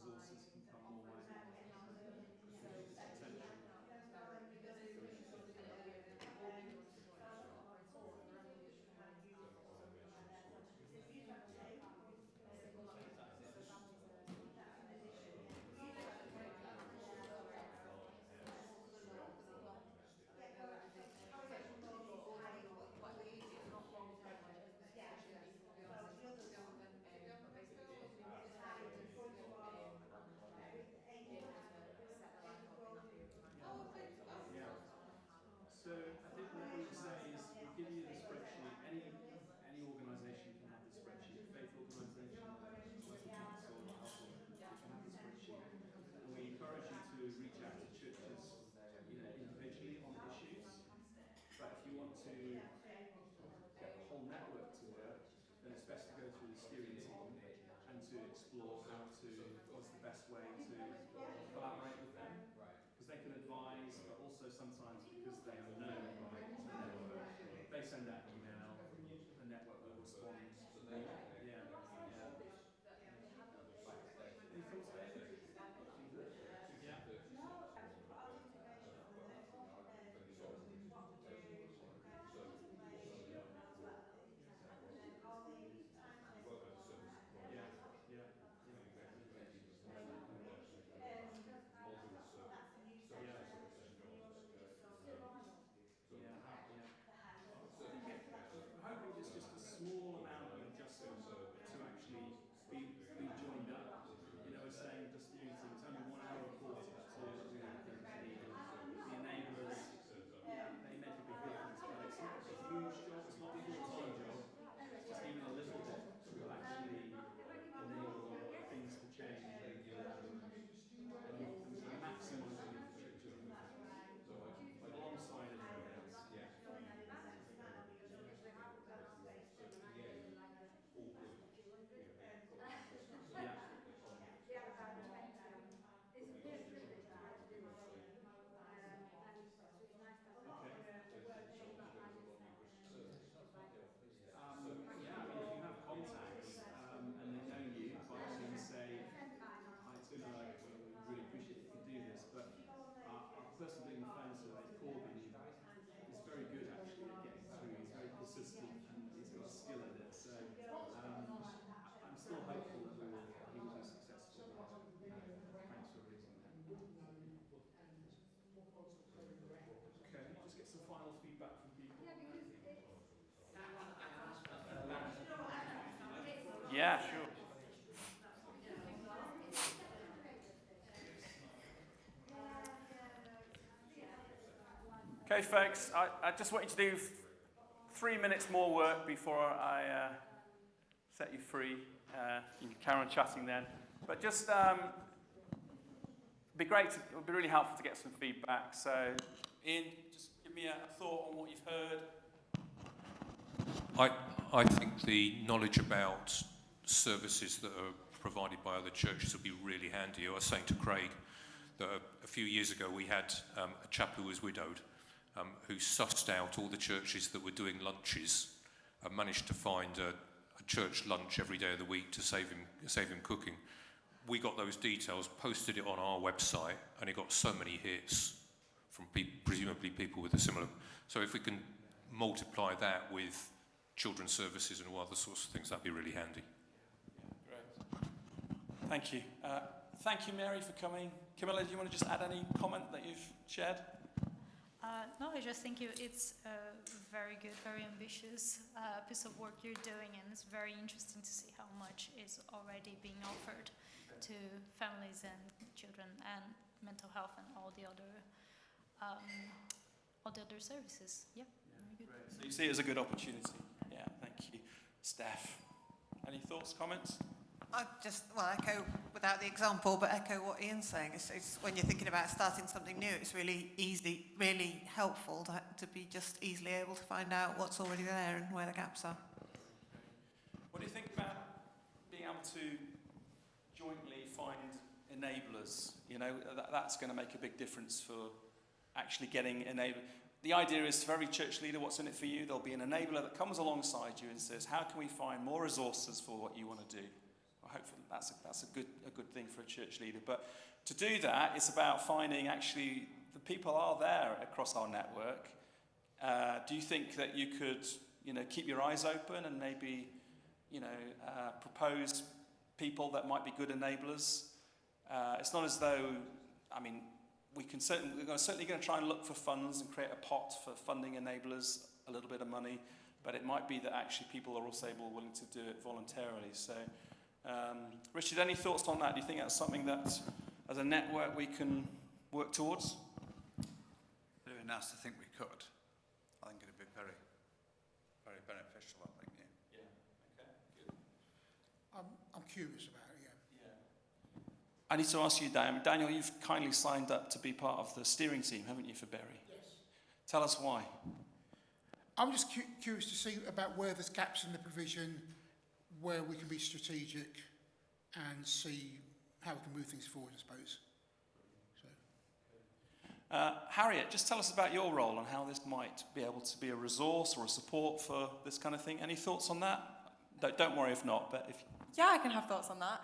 resources can come more way. So I think what we would say is we give you the spreadsheet. Any organisation can have the spreadsheet. Faith organisation, local council, health worker, you can have the spreadsheet. And we encourage you to reach out to churches, individually on issues. But if you want to get the whole network to work, then it's best to go through the steering team and to explore what's the best way to collaborate with them. Because they can advise, but also sometimes because they are known by the network, they send out an email, the network will respond. Yeah. Any thoughts, David? Yeah. We're hoping it's just a small amount of adjustment to actually be joined up. We're saying just unity. It's only 1 hour a quarter to do the enablers. They make a big difference, but it's not a huge job. It's not a full-time job. It's just even a little bit will actually enable things to change and maximise the infrastructure alongside everything else. Yeah. If you have contacts and they know you, by all means say, hi Tuna, we really appreciate you could do this, but our person doing the phone surveys, Corbin, is very good actually at getting through. He's very persistent and he's got a skill at it. So I'm still hopeful that he will be successful. Thanks for raising that. Okay, just get some final feedback from people. Yeah, sure. Okay, folks, I just want you to do 3 minutes more work before I set you free. You can carry on chatting then. But just, it would be really helpful to get some feedback. So, Ian, just give me a thought on what you've heard. I think the knowledge about services that are provided by other churches would be really handy. I was saying to Craig that a few years ago we had a chap who was widowed who sussed out all the churches that were doing lunches and managed to find a church lunch every day of the week to save him cooking. We got those details, posted it on our website, and it got so many hits from presumably people with a similar. So if we can multiply that with children's services and all other sorts of things, that'd be really handy. Yeah, great. Thank you. Thank you, Mary, for coming. Camilla, do you want to just add any comment that you've shared? No, I just think it's a very good, very ambitious piece of work you're doing, and it's very interesting to see how much is already being offered to families and children and mental health and all the other services. Yeah, very good. Great. So you see it as a good opportunity. Yeah, thank you. Steph, any thoughts, comments? I just, echo without the example, but echo what Ian's saying. It's when you're thinking about starting something new, it's really helpful to be just easily able to find out what's already there and where the gaps are. What do you think about being able to jointly find enablers? That's going to make a big difference for actually getting enabled. The idea is for every church leader, what's in it for you? There'll be an enabler that comes alongside you and says, how can we find more resources for what you want to do? Or hopefully that's a good thing for a church leader. But to do that, it's about finding actually the people are there across our network. Do you think that you could, keep your eyes open and maybe, propose people that might be good enablers? It's not as though, we're certainly going to try and look for funds and create a pot for funding enablers, a little bit of money, but it might be that actually people are also willing to do it voluntarily. So, Richard, any thoughts on that? Do you think that's something that, as a network, we can work towards? Very nice to think we could. I think it'd be very, very beneficial, I think, yeah. Yeah, okay, good. I'm curious about it, yeah. I need to ask you, Daniel, you've kindly signed up to be part of the steering team, haven't you, for Bury? Yes. Tell us why. I'm just curious to see about where there's gaps in the provision, where we can be strategic and see how we can move things forward, I suppose. So. Harriet, just tell us about your role and how this might be able to be a resource or a support for this kind of thing. Any thoughts on that? Don't worry if not, but if... Yeah, I can have thoughts on that.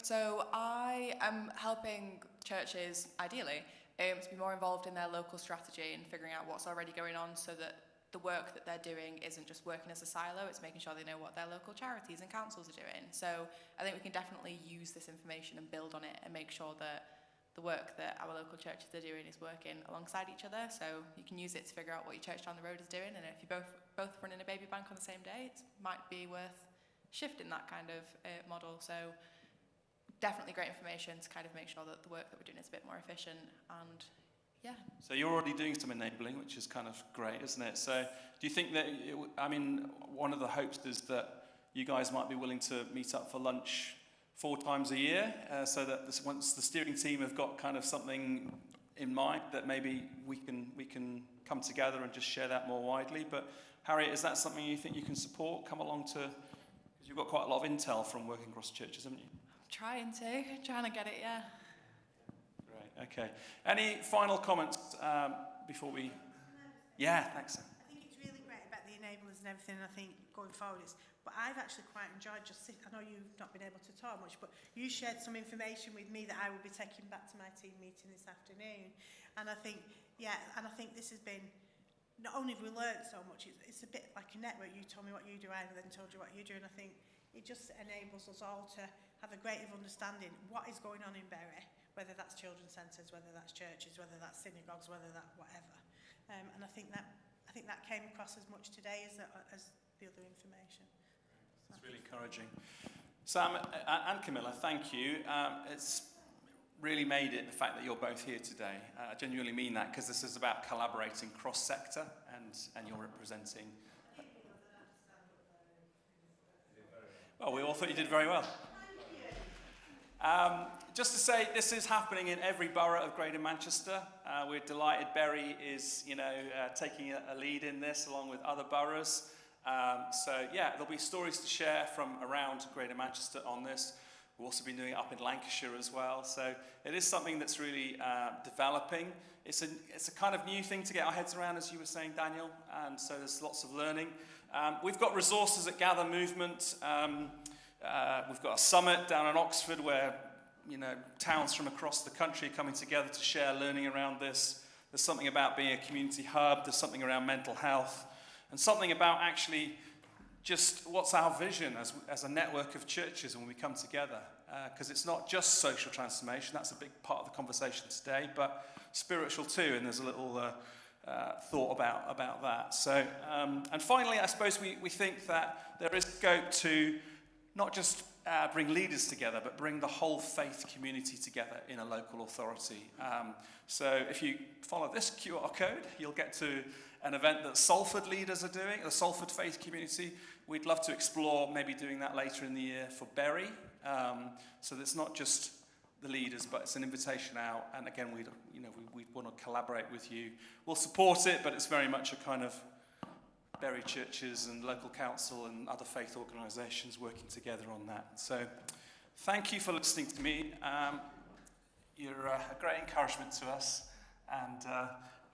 So I am helping churches, ideally, to be more involved in their local strategy and figuring out what's already going on so that the work that they're doing isn't just working as a silo, it's making sure they know what their local charities and councils are doing. So I think we can definitely use this information and build on it and make sure that the work that our local churches are doing is working alongside each other. So you can use it to figure out what your church down the road is doing, and if you're both running a baby bank on the same day, it might be worth shifting that kind of model. So definitely great information to kind of make sure that the work that we're doing is a bit more efficient. And yeah. So you're already doing some enabling, which is kind of great, isn't it? So do you think that, one of the hopes is that you guys might be willing to meet up for lunch 4 times a year, so that once the steering team have got kind of something in mind, that maybe we can come together and just share that more widely. But Harriet, is that something you think you can support? Come along to, because you've got quite a lot of intel from working across churches, haven't you? Trying to get it, yeah. Great, okay. Any final comments before we... Yeah, thanks. I think it's really great about the enablers and everything, and I think going forward but I've actually quite enjoyed I know you've not been able to talk much, but you shared some information with me that I will be taking back to my team meeting this afternoon. And I think, this has been, not only have we learned so much, it's a bit like a network. You told me what you do, I then told you what you do, and I think it just enables us all to have a greater understanding what is going on in Bury, whether that's children's centres, whether that's churches, whether that's synagogues, whether that whatever. And I think that came across as much today as the other information. It's really encouraging. Sam and Camilla, thank you. It's really made it the fact that you're both here today. I genuinely mean that, because this is about collaborating cross-sector, and you're representing... Well, we all thought you did very well. Just to say, this is happening in every borough of Greater Manchester. We're delighted Bury is, taking a lead in this along with other boroughs. There'll be stories to share from around Greater Manchester on this. We've also been doing it up in Lancashire as well. So it is something that's really developing. It's a kind of new thing to get our heads around, as you were saying, Daniel. And so there's lots of learning. We've got resources at Gather Movement. We've got a summit down in Oxford where, towns from across the country are coming together to share learning around this. There's something about being a community hub. There's something around mental health. And something about actually just what's our vision as a network of churches when we come together. Because it's not just social transformation. That's a big part of the conversation today, but spiritual too. And there's a little thought about that. So, and finally, I suppose we think that there is scope to not just bring leaders together, but bring the whole faith community together in a local authority. So if you follow this QR code, you'll get to an event that Salford leaders are doing, the Salford faith community. We'd love to explore maybe doing that later in the year for Bury. So it's not just the leaders, but it's an invitation out. And again, we'd want to collaborate with you. We'll support it, but it's very much a kind of Bury churches and local council and other faith organisations working together on that. So thank you for listening to me. You're a great encouragement to us. And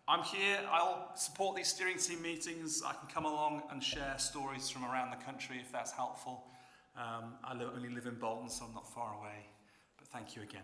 I'm here. I'll support these steering team meetings. I can come along and share stories from around the country if that's helpful. I only live in Bolton, so I'm not far away. But thank you again.